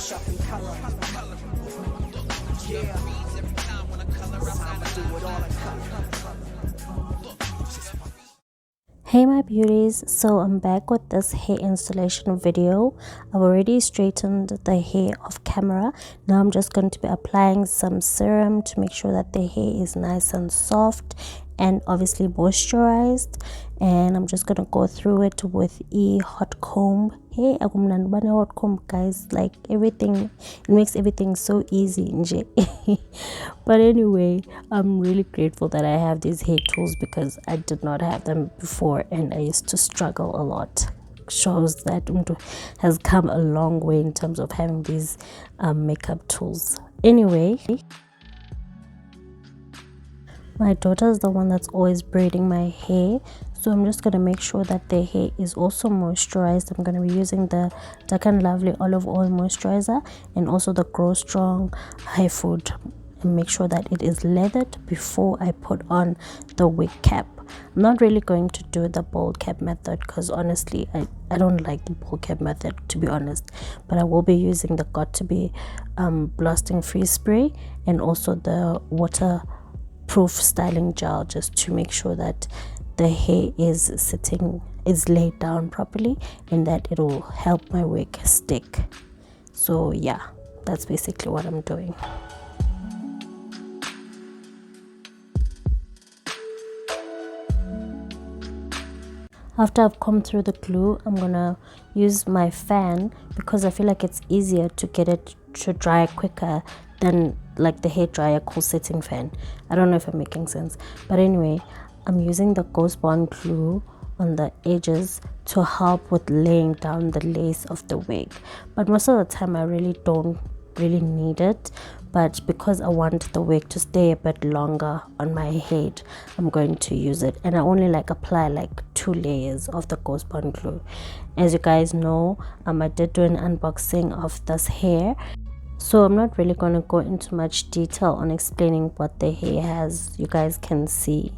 sharpen color. Yeah, I'ma do it all in color. Hey my beauties, so I'm back with this hair installation video. I've already straightened the hair off camera. Now I'm just going to be applying some serum to make sure that the hair is nice and soft and obviously moisturized, and I'm just gonna go through it with a hot comb. Hey, hot comb, guys, like everything, it makes everything so easy. But anyway, I'm really grateful that I have these hair tools because I did not have them before and I used to struggle a lot. Shows that Umtu has come a long way in terms of having these makeup tools. Anyway, my daughter is the one that's always braiding my hair, so I'm just going to make sure that the hair is also moisturized. I'm going to be using the Dark and Lovely olive oil moisturizer and also the Grow Strong Hair Food, and make sure that it is leathered before I put on the wig cap. I'm not really going to do the bold cap method because honestly I don't like the bold cap method, to be honest, but I will be using the Got To Be blasting free spray and also the waterproof styling gel, just to make sure that the hair is laid down properly and that it will help my wig stick. So yeah, that's basically what I'm doing. After I've combed through the glue, I'm gonna use my fan because I feel like it's easier to get it to dry quicker than like the hair dryer cool setting fan. I don't know if I'm making sense, but anyway, I'm using the Ghost Bond glue on the edges to help with laying down the lace of the wig. But most of the time I really don't need it, but because I want the wig to stay a bit longer on my head, I'm going to use it, and I only apply 2 layers of the Ghost Bond glue. As you guys know, I did do an unboxing of this hair, so I'm not really going to go into much detail on explaining what the hair has. You guys can see.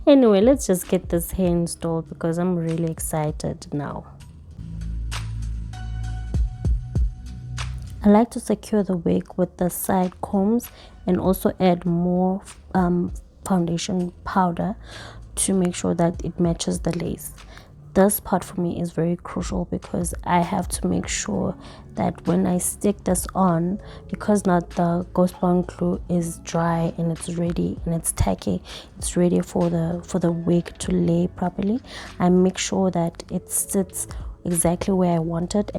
Anyway, let's just get this hair installed because I'm really excited now. I like to secure the wig with the side combs and also add more foundation powder to make sure that it matches the lace. This part for me is very crucial because I have to make sure that when I stick this on, because now the Ghost Bond glue is dry and it's ready and it's tacky, it's ready for the wig to lay properly, I make sure that it sits exactly where I want it.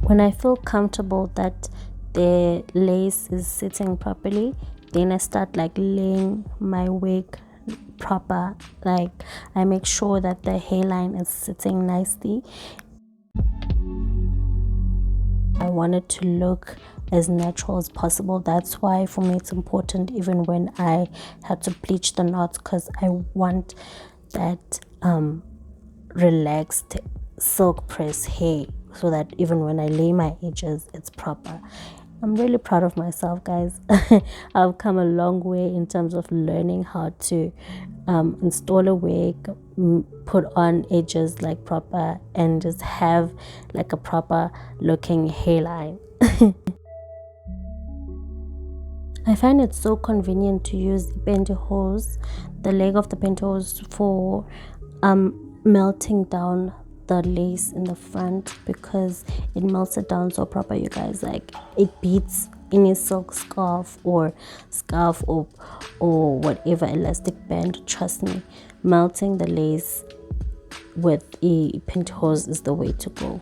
When I feel comfortable that the lace is sitting properly, then I start laying my wig proper. I make sure that the hairline is sitting nicely. I want it to look as natural as possible. That's why for me it's important even when I had to bleach the knots, because I want that relaxed silk press hair, so that even when I lay my edges, it's proper. I'm really proud of myself, guys. I've come a long way in terms of learning how to install a wig, put on edges proper, and just have a proper looking hairline. I find it so convenient to use the pantyhose, the leg of the pantyhose, for melting down the lace in the front, because it melts it down so proper, you guys. It beats any silk scarf or whatever elastic band. Trust me, melting the lace with a pantyhose is the way to go.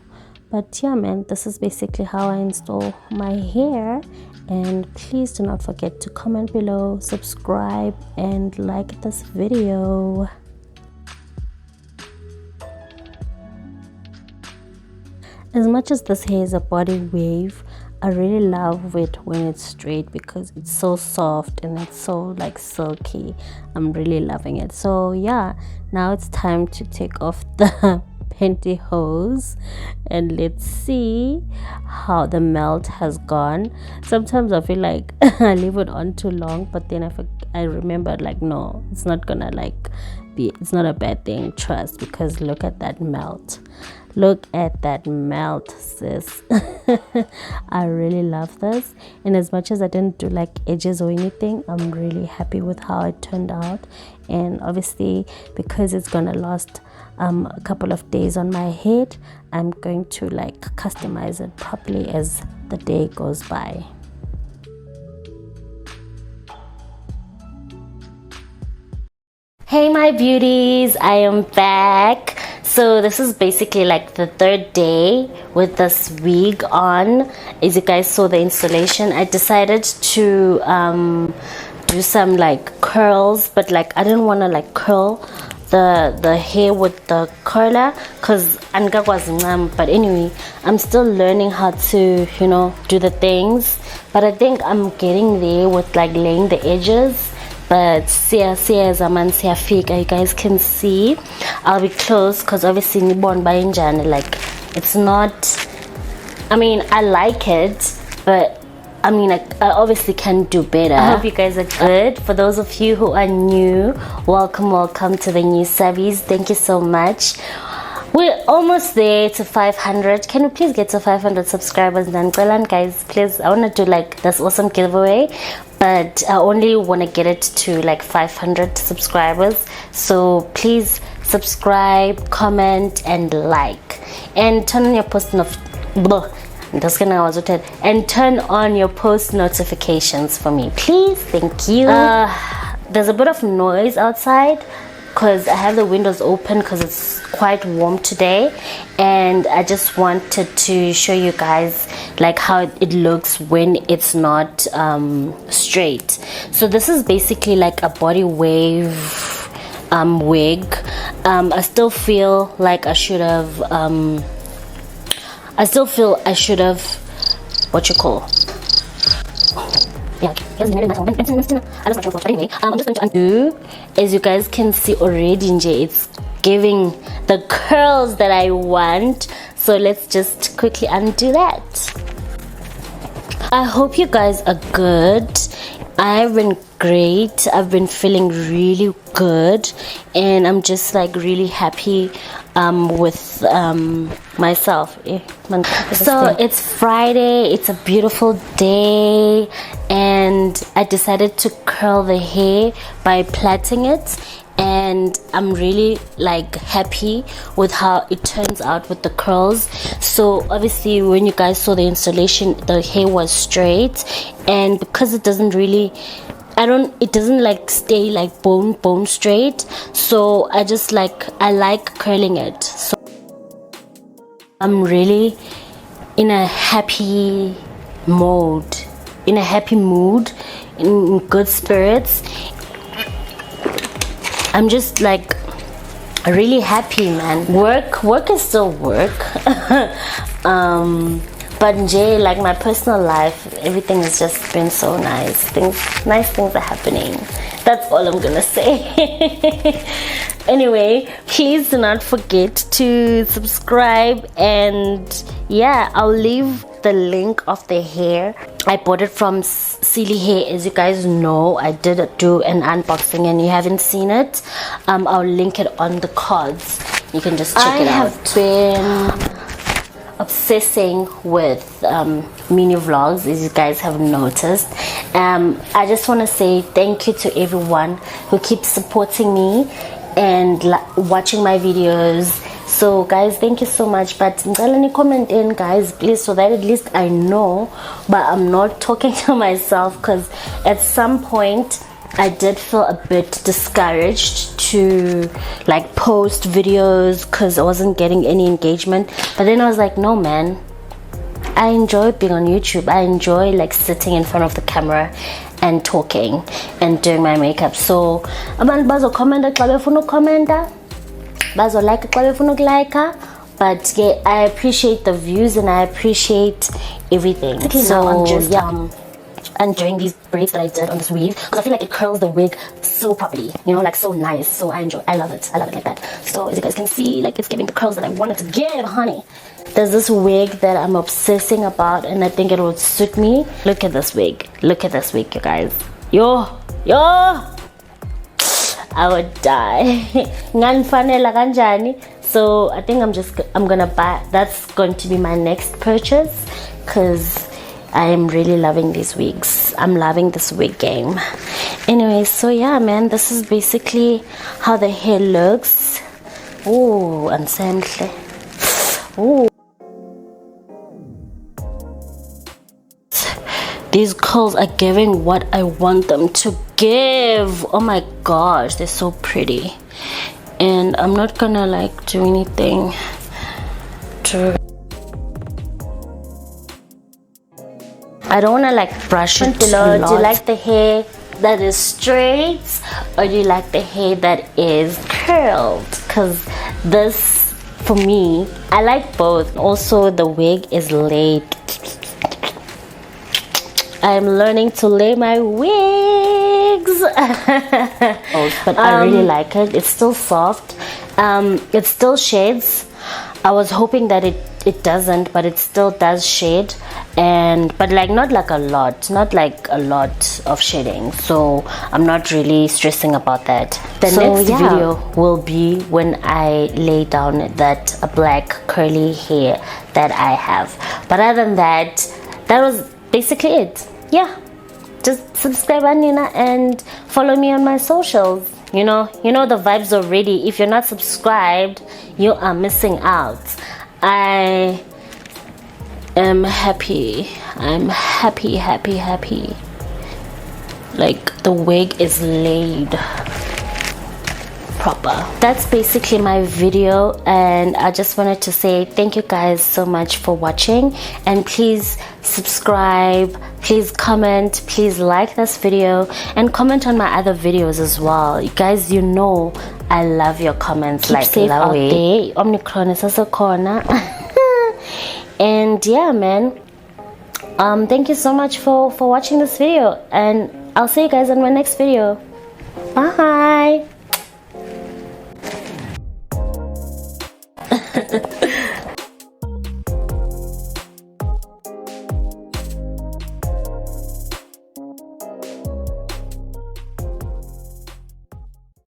But yeah, man, this is basically how I install my hair. And please do not forget to comment below, subscribe, and like this video. As much as this hair is a body wave, I really love it when it's straight because it's so soft and it's so like silky. I'm really loving it. So yeah, now it's time to take off the pantyhose and let's see how the melt has gone. Sometimes I feel like I leave it on too long, but then I remember like, no, it's not gonna like it's not a bad thing, trust, because look at that melt. Look at that melt, sis. I really love this, and as much as I didn't do like edges or anything, I'm really happy with how it turned out. And obviously because it's gonna last a couple of days on my head, I'm going to like customize it properly as the day goes by. Hey my beauties, I am back. So this is basically like the third day with this wig on. As you guys saw the installation, I decided to do some like curls, but like I didn't want to like curl the hair with the curler because anga was ngam. But anyway, I'm still learning how to, you know, do the things, but I think I'm getting there with like laying the edges. But you guys can see I'll be close because obviously nibon by injani, like it's not, I mean I like it, but I mean I obviously can do better. I hope you guys are good. For those of you who are new, welcome to the new subbies. Thank you so much. We're almost there to 500. Can we please get to 500 subscribers then? Guys, please, I want to do like this awesome giveaway, but I only want to get it to like 500 subscribers. So please subscribe, comment and like, and turn on your and turn on your post notifications for me, please. Thank you. There's a bit of noise outside because I have the windows open because it's quite warm today, and I just wanted to show you guys like how it looks when it's not straight. So this is basically like a Bodywave wig. I still feel like I should have what you call, yeah, anyway, I'm just going to undo. As you guys can see already, it's giving the curls that I want. So let's just quickly undo that. I hope you guys are good. I've been great. I've been feeling really good, and I'm just like really happy with myself. So it's Friday, it's a beautiful day, and I decided to curl the hair by plaiting it, and I'm really like happy with how it turns out with the curls. So obviously when you guys saw the installation, the hair was straight, and because it doesn't really, it doesn't like stay like bone straight, so I just like, I like curling it. So I'm really in a happy mood, in good spirits. I'm just like really happy, man. Work is still work. But Jay, like my personal life, everything has just been so nice. Nice things are happening. That's all I'm gonna say. Anyway, please do not forget to subscribe, and yeah, I'll leave the link of the hair. I bought it from Celie Hair. As you guys know, I did do an unboxing, and you haven't seen it, I'll link it on the cards. You can just check it out. I have been obsessing with mini vlogs, as you guys have noticed. I just want to say thank you to everyone who keeps supporting me and watching my videos. So guys, thank you so much. But comment in, guys, please, so that at least I know, but I'm not talking to myself, because at some point I did feel a bit discouraged to like post videos because I wasn't getting any engagement. But then I was like, no man, I enjoy being on YouTube. I enjoy like sitting in front of the camera and talking and doing my makeup. So abantu bazo commenta xa befuna ukomenta, bazo like xa befuna ukulike, But yeah, I appreciate the views and I appreciate everything. So I'm just enjoying these braids that I did on this weave because I feel like it curls the wig so properly, you know, like so nice. So I love it like that. So as you guys can see, like it's giving the curls that I wanted to give, honey. There's this wig that I'm obsessing about and I think it would suit me. Look at this wig, you guys. Yo, I would die. So I think I'm gonna buy, that's going to be my next purchase because I am really loving these wigs. I'm loving this wig game. Anyway, so yeah, man, this is basically how the hair looks. Ooh, ensemble. Ooh. These curls are giving what I want them to give. Oh my gosh, they're so pretty. And I'm not gonna like do anything to, I don't wanna like brush it below. Do you like the hair that is straight or do you like the hair that is curled? Because this, for me, I like both. Also the wig is laid. I'm learning to lay my wigs. But I really like it. It's still soft. It still shades. I was hoping that it doesn't, but it still does shade. But like not like a lot of shading. So I'm not really stressing about that. The next video will be when I lay down that black curly hair that I have. But other than that, that was basically it. Yeah, just subscribe, Anina, and follow me on my socials. You know the vibes already. If you're not subscribed, you are missing out. I am happy. I'm happy. Like the wig is laid proper. That's basically my video, and I just wanted to say thank you guys so much for watching, and please subscribe, please comment, please like this video, and comment on my other videos as well. You guys, you know I love your comments. Keep like safe out there. Omicron is also corner. And yeah, man, thank you so much for watching this video, and I'll see you guys in my next video. Bye.